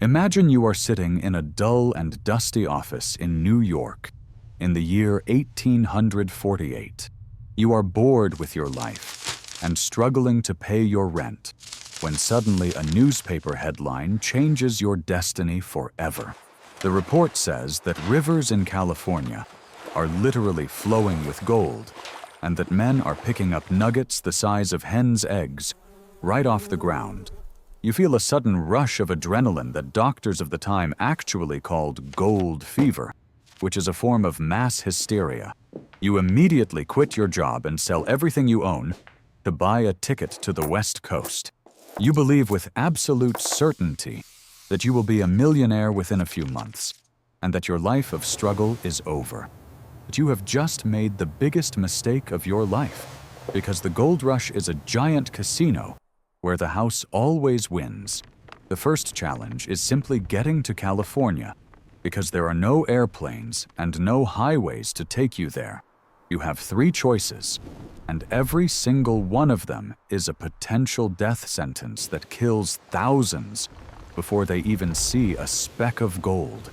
Imagine you are sitting in a dull and dusty office in New York in the year 1848. You are bored with your life and struggling to pay your rent when suddenly a newspaper headline changes your destiny forever. The report says that rivers in California are literally flowing with gold, and that men are picking up nuggets the size of hen's eggs right off the ground. You feel a sudden rush of adrenaline that doctors of the time actually called gold fever, which is a form of mass hysteria. You immediately quit your job and sell everything you own to buy a ticket to the West Coast. You believe with absolute certainty that you will be a millionaire within a few months, and that your life of struggle is over. But you have just made the biggest mistake of your life, because the gold rush is a giant casino where the house always wins. The first challenge is simply getting to California, because there are no airplanes and no highways to take you there. You have 3 choices, and every single one of them is a potential death sentence that kills thousands before they even see a speck of gold.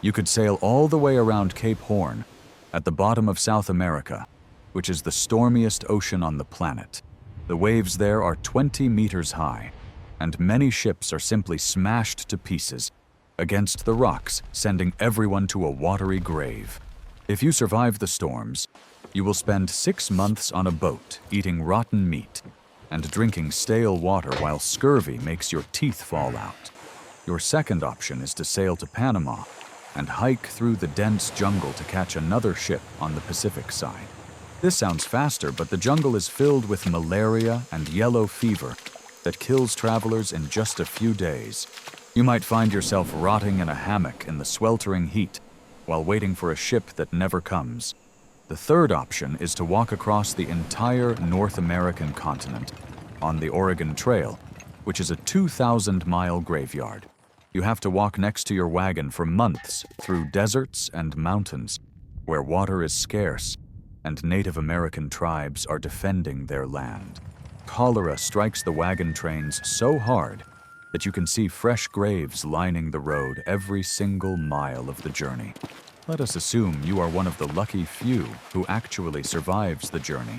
You could sail all the way around Cape Horn at the bottom of South America, which is the stormiest ocean on the planet. The waves there are 20 meters high, and many ships are simply smashed to pieces against the rocks, sending everyone to a watery grave. If you survive the storms, you will spend 6 months on a boat eating rotten meat and drinking stale water while scurvy makes your teeth fall out. Your second option is to sail to Panama and hike through the dense jungle to catch another ship on the Pacific side. This sounds faster, but the jungle is filled with malaria and yellow fever that kills travelers in just a few days. You might find yourself rotting in a hammock in the sweltering heat while waiting for a ship that never comes. The third option is to walk across the entire North American continent on the Oregon Trail, which is a 2,000-mile graveyard. You have to walk next to your wagon for months through deserts and mountains where water is scarce and Native American tribes are defending their land. Cholera strikes the wagon trains so hard that you can see fresh graves lining the road every single mile of the journey. Let us assume you are one of the lucky few who actually survives the journey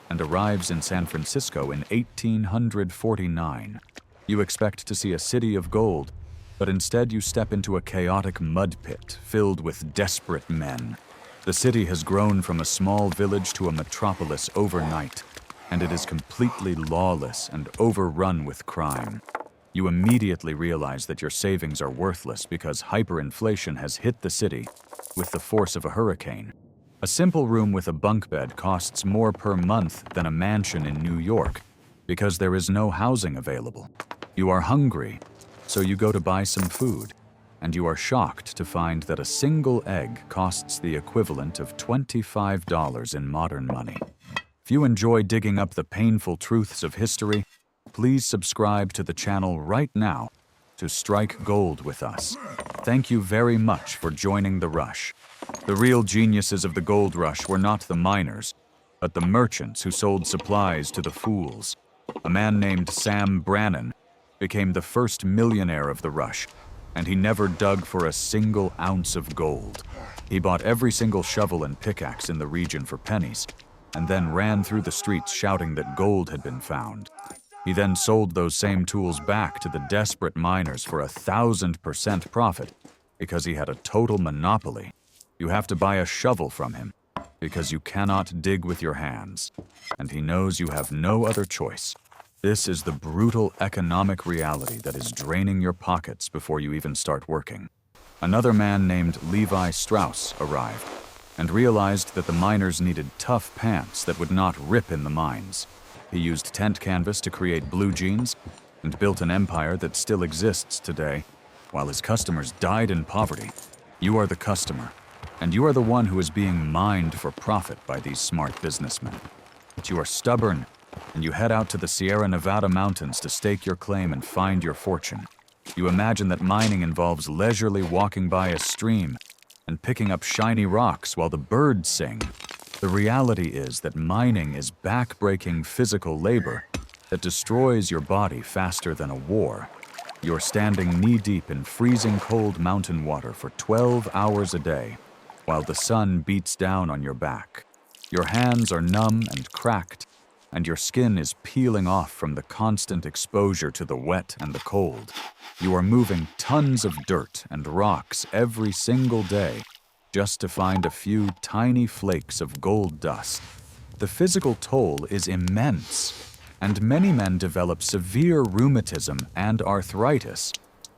and arrives in San Francisco in 1849. You expect to see a city of gold, but instead you step into a chaotic mud pit filled with desperate men. The city has grown from a small village to a metropolis overnight, and it is completely lawless and overrun with crime. You immediately realize that your savings are worthless because hyperinflation has hit the city with the force of a hurricane. A simple room with a bunk bed costs more per month than a mansion in New York because there is no housing available. You are hungry, so you go to buy some food, and you are shocked to find that a single egg costs the equivalent of $25 in modern money. If you enjoy digging up the painful truths of history, please subscribe to the channel right now to strike gold with us. Thank you very much for joining the rush. The real geniuses of the gold rush were not the miners, but the merchants who sold supplies to the fools. A man named Sam Brannan became the first millionaire of the rush, and he never dug for a single ounce of gold. He bought every single shovel and pickaxe in the region for pennies, and then ran through the streets shouting that gold had been found. He then sold those same tools back to the desperate miners for 1,000% profit because he had a total monopoly. You have to buy a shovel from him because you cannot dig with your hands, and he knows you have no other choice. This is the brutal economic reality that is draining your pockets before you even start working. Another man named Levi Strauss arrived and realized that the miners needed tough pants that would not rip in the mines. He used tent canvas to create blue jeans and built an empire that still exists today, while his customers died in poverty. You are the customer, and you are the one who is being mined for profit by these smart businessmen. But you are stubborn, and you head out to the Sierra Nevada mountains to stake your claim and find your fortune. You imagine that mining involves leisurely walking by a stream and picking up shiny rocks while the birds sing. The reality is that mining is back-breaking physical labor that destroys your body faster than a war. You're standing knee-deep in freezing cold mountain water for 12 hours a day, while the sun beats down on your back. Your hands are numb and cracked, and your skin is peeling off from the constant exposure to the wet and the cold. You are moving tons of dirt and rocks every single day just to find a few tiny flakes of gold dust. The physical toll is immense, and many men develop severe rheumatism and arthritis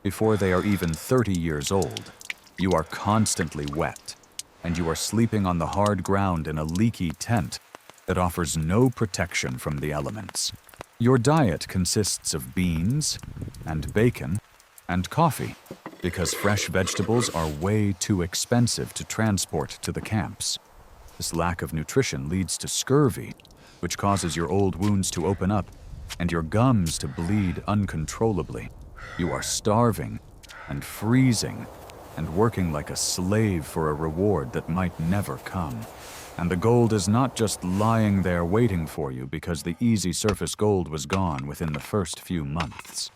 before they are even 30 years old. You are constantly wet, and you are sleeping on the hard ground in a leaky tent that offers no protection from the elements. Your diet consists of beans and bacon and coffee, because fresh vegetables are way too expensive to transport to the camps. This lack of nutrition leads to scurvy, which causes your old wounds to open up and your gums to bleed uncontrollably. You are starving and freezing and working like a slave for a reward that might never come. And the gold is not just lying there waiting for you because the easy surface gold was gone within the first few months.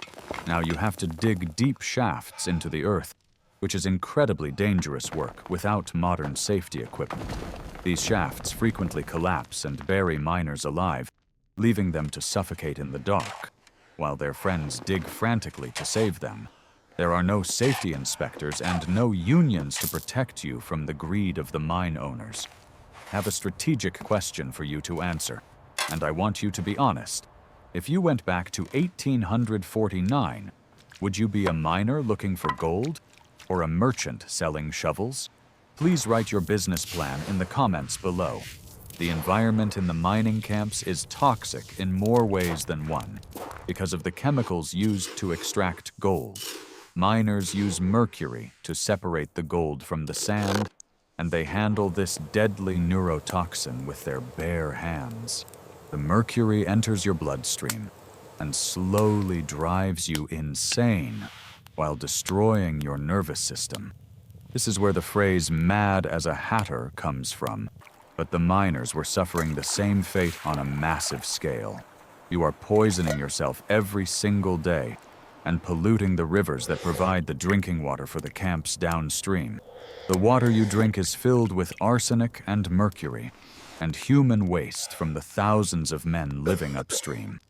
Now you have to dig deep shafts into the earth, which is incredibly dangerous work without modern safety equipment. These shafts frequently collapse and bury miners alive, leaving them to suffocate in the dark, while their friends dig frantically to save them. There are no safety inspectors and no unions to protect you from the greed of the mine owners. I have a strategic question for you to answer, and I want you to be honest. If you went back to 1849, would you be a miner looking for gold or a merchant selling shovels? Please write your business plan in the comments below. The environment in the mining camps is toxic in more ways than one because of the chemicals used to extract gold. Miners use mercury to separate the gold from the sand, and they handle this deadly neurotoxin with their bare hands. The mercury enters your bloodstream and slowly drives you insane while destroying your nervous system. This is where the phrase "mad as a hatter" comes from, but the miners were suffering the same fate on a massive scale. You are poisoning yourself every single day and polluting the rivers that provide the drinking water for the camps downstream. The water you drink is filled with arsenic and mercury and human waste from the thousands of men living upstream.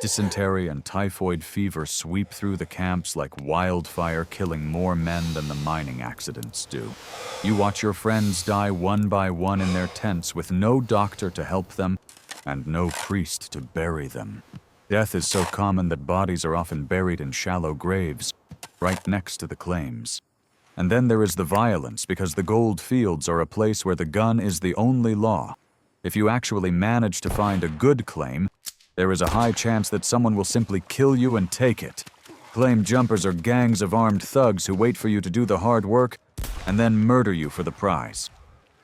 Dysentery and typhoid fever sweep through the camps like wildfire, killing more men than the mining accidents do. You watch your friends die one by one in their tents with no doctor to help them and no priest to bury them. Death is so common that bodies are often buried in shallow graves, right next to the claims. And then there is the violence, because the gold fields are a place where the gun is the only law. If you actually manage to find a good claim, there is a high chance that someone will simply kill you and take it. Claim jumpers are gangs of armed thugs who wait for you to do the hard work and then murder you for the prize.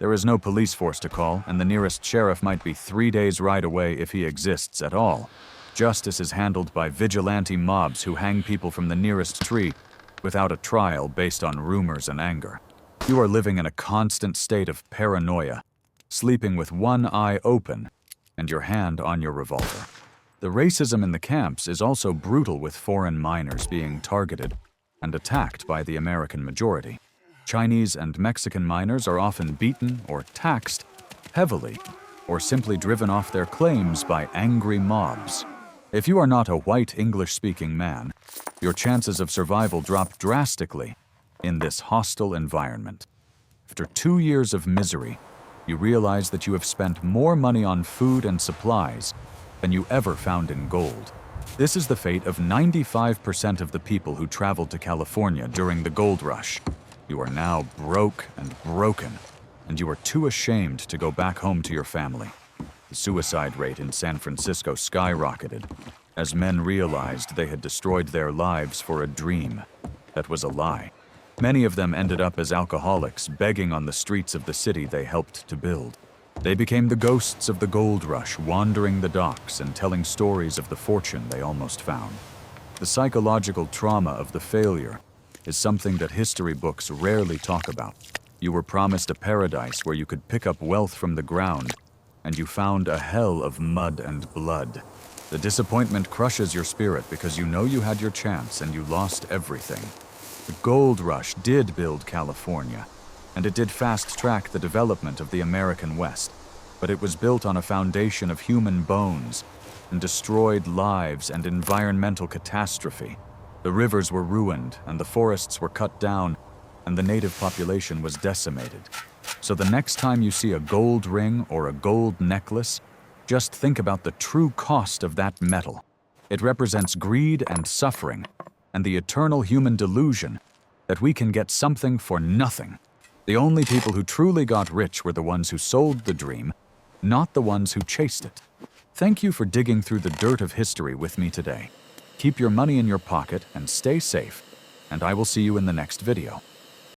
There is no police force to call, and the nearest sheriff might be 3 days' ride away if he exists at all. Justice is handled by vigilante mobs who hang people from the nearest tree without a trial based on rumors and anger. You are living in a constant state of paranoia, sleeping with one eye open and your hand on your revolver. The racism in the camps is also brutal, with foreign miners being targeted and attacked by the American majority. Chinese and Mexican miners are often beaten or taxed heavily, or simply driven off their claims by angry mobs. If you are not a white English-speaking man, your chances of survival drop drastically in this hostile environment. After 2 years of misery, you realize that you have spent more money on food and supplies than you ever found in gold. This is the fate of 95% of the people who traveled to California during the gold rush. You are now broke and broken, and you are too ashamed to go back home to your family. The suicide rate in San Francisco skyrocketed as men realized they had destroyed their lives for a dream that was a lie. Many of them ended up as alcoholics, begging on the streets of the city they helped to build. They became the ghosts of the gold rush, wandering the docks and telling stories of the fortune they almost found. The psychological trauma of the failure is something that history books rarely talk about. You were promised a paradise where you could pick up wealth from the ground, and you found a hell of mud and blood. The disappointment crushes your spirit because you know you had your chance and you lost everything. The gold rush did build California, and it did fast-track the development of the American West, but it was built on a foundation of human bones and destroyed lives and environmental catastrophe. The rivers were ruined, and the forests were cut down, and the native population was decimated. So the next time you see a gold ring or a gold necklace, just think about the true cost of that metal. It represents greed and suffering, and the eternal human delusion that we can get something for nothing. The only people who truly got rich were the ones who sold the dream, not the ones who chased it. Thank you for digging through the dirt of history with me today. Keep your money in your pocket and stay safe, and I will see you in the next video.